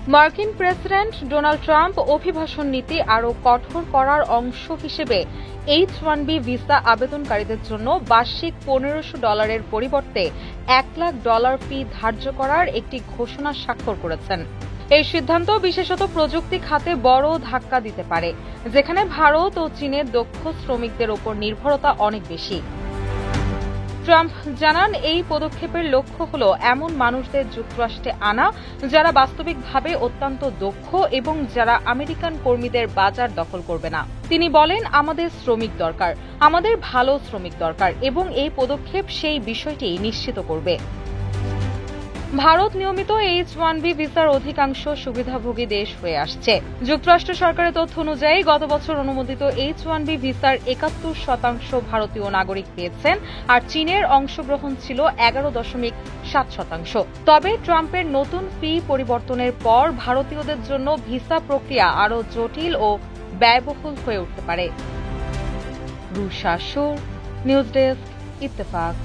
মার্কিন president Donald Trump অভিবাসন নীতি আরও কঠোর করার অংশ হিসেবে H-1B ভিসা আবেদনকারীদের জন্য বার্ষিক $1,500 পরিবর্তে $1 লাখ ফি ধার্য করার একটি ঘোষণা স্বাক্ষর করেছেন। এই সিদ্ধান্ত বিশেষত প্রযুক্তি খাতে বড় ধাক্কা দিতে পারে, যেখানে ভারত ও চীনের দক্ষ শ্রমিকদের ওপর নির্ভরতা অনেক বেশি। ট্রাম্প জানান, এই পদক্ষেপের লক্ষ্য হল এমন মানুষদের যুক্তরাষ্ট্রে আনা যারা বাস্তবিকভাবে অত্যন্ত দক্ষ এবং যারা আমেরিকান কর্মীদের বাজার দখল করবে না। তিনি বলেন, আমাদের শ্রমিক দরকার, আমাদের ভালো শ্রমিক দরকার এবং এই পদক্ষেপ সেই বিষয়টি নিশ্চিত করবে। ভারত নিয়মিত H-1B ভিসার অধিকাংশ সুবিধাভোগী দেশ হয়ে আসছে। যুক্তরাষ্ট্র সরকারের তথ্য অনুযায়ী গত বছর অনুমোদিত H-1B ভিসার ৭১% ভারতীয় নাগরিক পেয়েছেন, আর চীনের অংশগ্রহণ ছিল ১১.৭%। তবে ট্রাম্পের নতুন ফি পরিবর্তনের পর ভারতীয়দের জন্য ভিসা প্রক্রিয়া আরও জটিল ও ব্যয়বহুল হয়ে উঠতে পারে। রুশা সুর, নিউজ ডেস্ক, ইত্তেফাক।